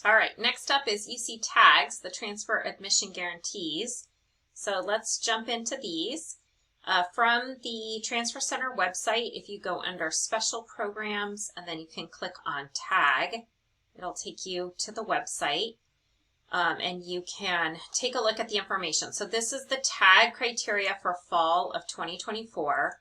All right, next up is UC tags, the transfer admission guarantees. So let's jump into these. From the Transfer Center website, if you go under special programs and then you can click on tag, it'll take you to the website and you can take a look at the information. So this is the tag criteria for fall of 2024.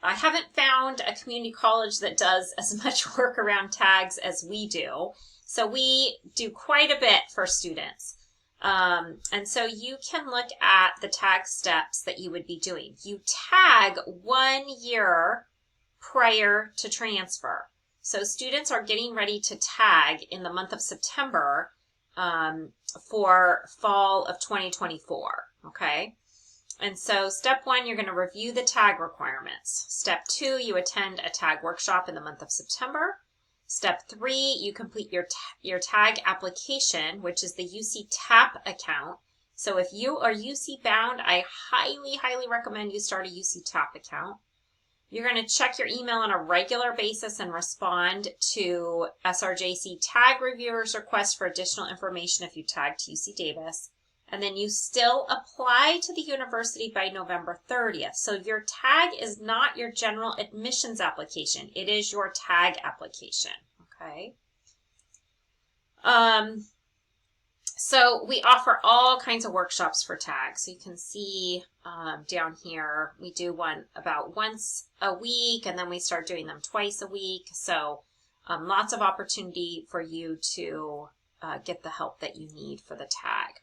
I haven't found a community college that does as much work around tags as we do. So we do quite a bit for students. And so you can look at the tag steps that you would be doing. You tag 1 year prior to transfer. So students are getting ready to tag in the month of September for fall of 2024, okay? And so step 1, you're going to review the tag requirements. Step 2, you attend a tag workshop in the month of September. Step 3, you complete your tag application, which is the UC TAP account. So if you are UC bound, I highly, highly recommend you start a UC TAP account. You're going to check your email on a regular basis and respond to SRJC tag reviewers' requests for additional information if you tag to UC Davis. And then you still apply to the university by November 30th. So your tag is not your general admissions application. It is your tag application, okay? So we offer all kinds of workshops for tag. So you can see down here, we do one about once a week, and then we start doing them twice a week. So lots of opportunity for you to get the help that you need for the tag.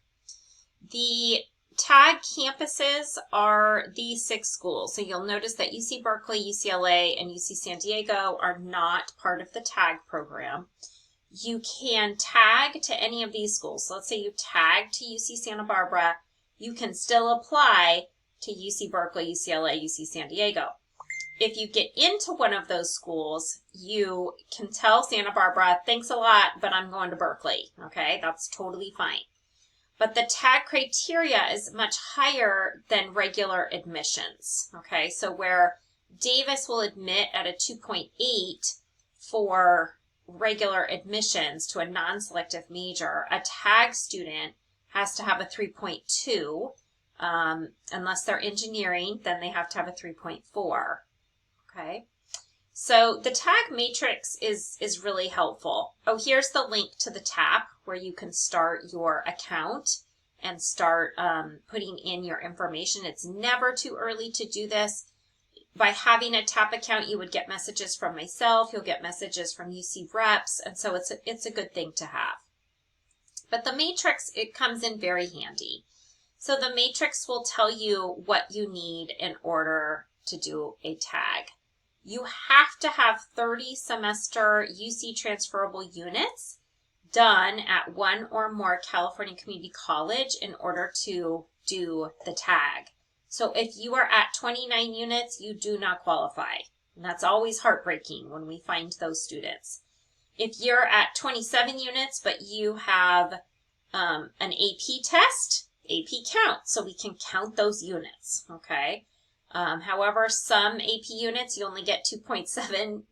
The tag campuses are these 6 schools. So you'll notice that UC Berkeley, UCLA, and UC San Diego are not part of the tag program. You can tag to any of these schools. So let's say you tag to UC Santa Barbara, you can still apply to UC Berkeley, UCLA, UC San Diego. If you get into one of those schools, you can tell Santa Barbara, thanks a lot, but I'm going to Berkeley. Okay, that's totally fine. But the tag criteria is much higher than regular admissions, okay? So where Davis will admit at a 2.8 for regular admissions to a non-selective major, a tag student has to have a 3.2. Unless they're engineering, then they have to have a 3.4, okay? So the tag matrix is really helpful. Oh, here's the link to the TAP where you can start your account and start putting in your information. It's never too early to do this. By having a TAP account, you would get messages from myself. You'll get messages from UC reps, and so it's a good thing to have. But the matrix, it comes in very handy. So the matrix will tell you what you need in order to do a tag. You have to have 30 semester UC transferable units done at one or more California Community College in order to do the tag. So if you are at 29 units, you do not qualify. And that's always heartbreaking when we find those students. If you're at 27 units, but you have an AP test, AP counts, so we can count those units, okay? However, some AP units you only get 2.7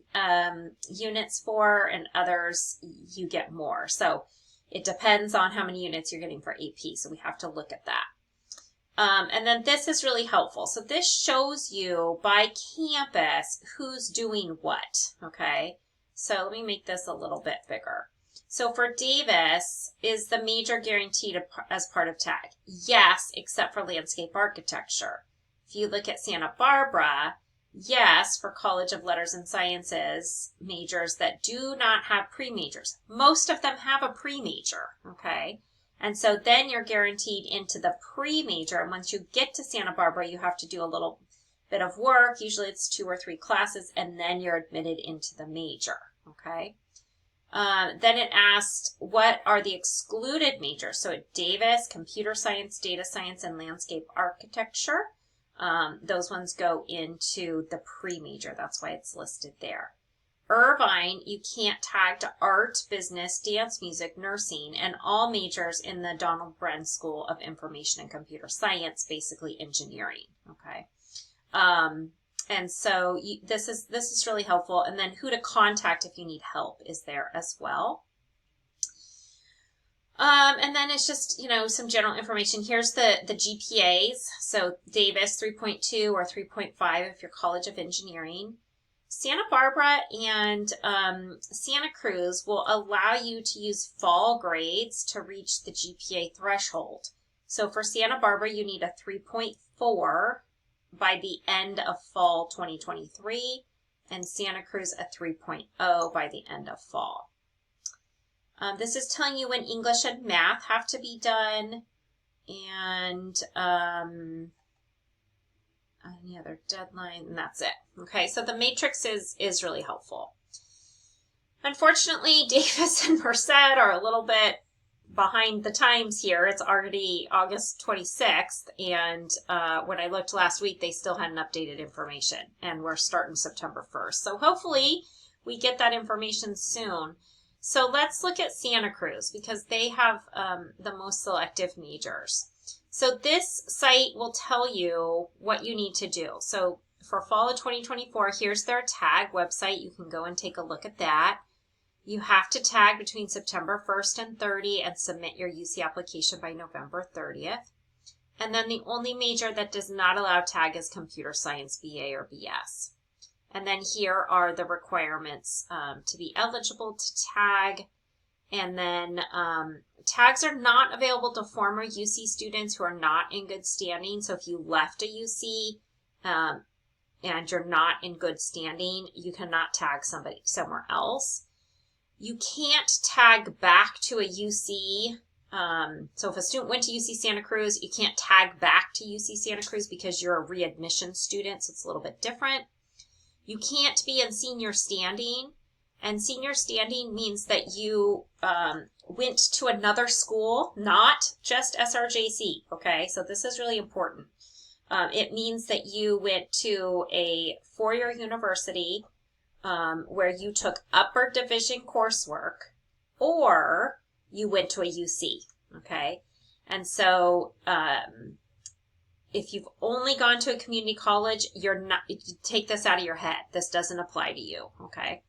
units for, and others you get more. So it depends on how many units you're getting for AP, so we have to look at that. And then this is really helpful. So this shows you by campus who's doing what, okay? So let me make this a little bit bigger. So for Davis, is the major guaranteed as part of tag? Yes, except for landscape architecture. If you look at Santa Barbara, yes, for College of Letters and Sciences majors that do not have pre-majors. Most of them have a pre-major, okay? And so then you're guaranteed into the pre-major. And once you get to Santa Barbara, you have to do a little bit of work. Usually it's 2 or 3 classes, and then you're admitted into the major, okay? Then it asked, what are the excluded majors? So at Davis, computer science, data science, and landscape architecture. Those ones go into the pre-major. That's why it's listed there. Irvine, you can't tag to art, business, dance, music, nursing, and all majors in the Donald Bren School of Information and Computer Science, basically engineering, okay? And so this is really helpful. And then who to contact if you need help is there as well. And then it's just, some general information. Here's the GPAs. So Davis 3.2 or 3.5 if you're College of Engineering. Santa Barbara and Santa Cruz will allow you to use fall grades to reach the GPA threshold. So for Santa Barbara, you need a 3.4 by the end of fall 2023, and Santa Cruz a 3.0 by the end of fall. This is telling you when English and math have to be done, and any other deadline, and that's it. Okay, so the matrix is really helpful. Unfortunately, Davis and Merced are a little bit behind the times here. It's already August 26th, and when I looked last week, they still hadn't updated information, and we're starting September 1st. So hopefully we get that information soon. So let's look at Santa Cruz because they have the most selective majors. So this site will tell you what you need to do. So for fall of 2024, here's their tag website. You can go and take a look at that. You have to tag between September 1st and 30 and submit your UC application by November 30th. And then the only major that does not allow tag is computer science BA or BS. And then here are the requirements to be eligible to tag. And then tags are not available to former UC students who are not in good standing. So if you left a UC and you're not in good standing, you cannot tag somebody somewhere else. You can't tag back to a UC. So if a student went to UC Santa Cruz, you can't tag back to UC Santa Cruz because you're a readmission student, so it's a little bit different. You can't be in senior standing, and senior standing means that you went to another school, not just SRJC, okay? So this is really important. It means that you went to a four-year university where you took upper division coursework, or you went to a UC, okay? And so if you've only gone to a community college, take this out of your head. This doesn't apply to you, okay?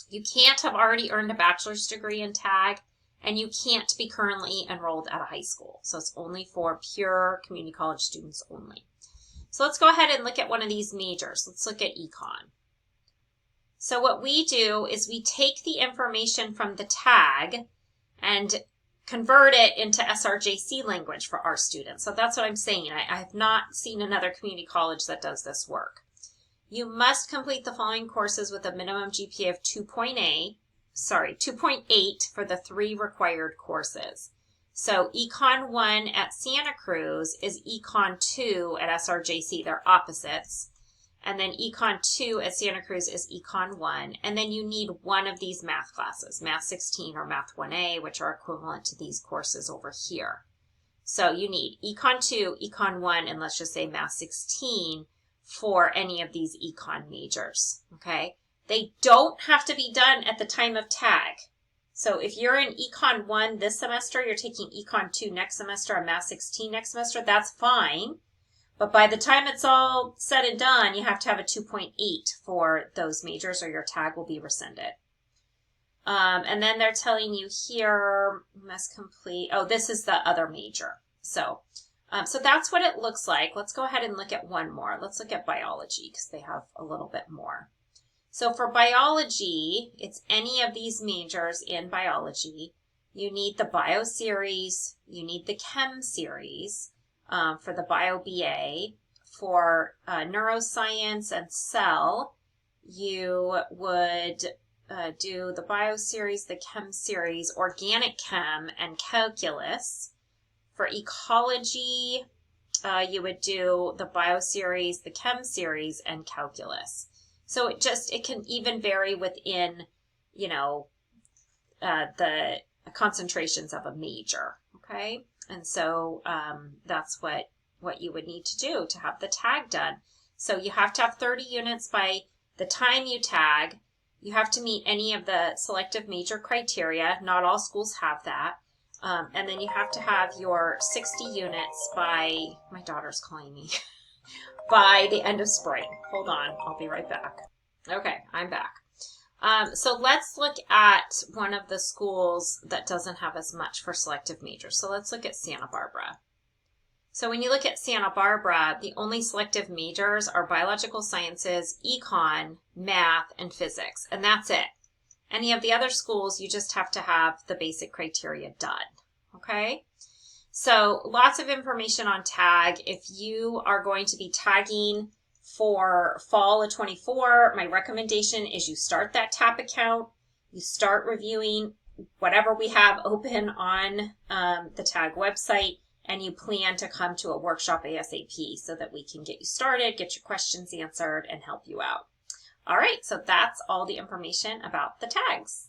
You can't have already earned a bachelor's degree in tag, and you can't be currently enrolled at a high school. So it's only for pure community college students only. So let's go ahead and look at one of these majors. Let's look at econ. So what we do is we take the information from the tag and convert it into SRJC language for our students. So that's what I'm saying. I have not seen another community college that does this work. You must complete the following courses with a minimum GPA of 2.8 for the 3 required courses. So Econ 1 at Santa Cruz is Econ 2 at SRJC. They're opposites. And then Econ 2 at Santa Cruz is Econ 1. And then you need one of these math classes, Math 16 or Math 1A, which are equivalent to these courses over here. So you need Econ 2, Econ 1, and let's just say Math 16 for any of these econ majors, okay? They don't have to be done at the time of tag. So if you're in Econ 1 this semester, you're taking Econ 2 next semester, and Math 16 next semester, that's fine. But by the time it's all said and done, you have to have a 2.8 for those majors or your tag will be rescinded. And then they're telling you here, must complete, this is the other major. So that's what it looks like. Let's go ahead and look at one more. Let's look at biology because they have a little bit more. So for biology, it's any of these majors in biology. You need the bio series, you need the chem series. For the Bio BA. For neuroscience and cell, you would do the bio series, the chem series, organic chem, and calculus. For ecology, you would do the bio series, the chem series, and calculus. So it can even vary within, the concentrations of a major, okay? And so that's what you would need to do to have the tag done. So you have to have 30 units by the time you tag. You have to meet any of the selective major criteria. Not all schools have that. And then you have to have your 60 units by, my daughter's calling me, by the end of spring. Hold on, I'll be right back. Okay, I'm back. So let's look at one of the schools that doesn't have as much for selective majors. So let's look at Santa Barbara. So when you look at Santa Barbara, the only selective majors are biological sciences, econ, math, and physics, and that's it. Any of the other schools, you just have to have the basic criteria done, okay? So lots of information on tag. If you are going to be tagging for fall of 24, my recommendation is you start that TAP account, you start reviewing whatever we have open on the tag website, and you plan to come to a workshop ASAP so that we can get you started, get your questions answered, and help you out. All right, so that's all the information about the tags.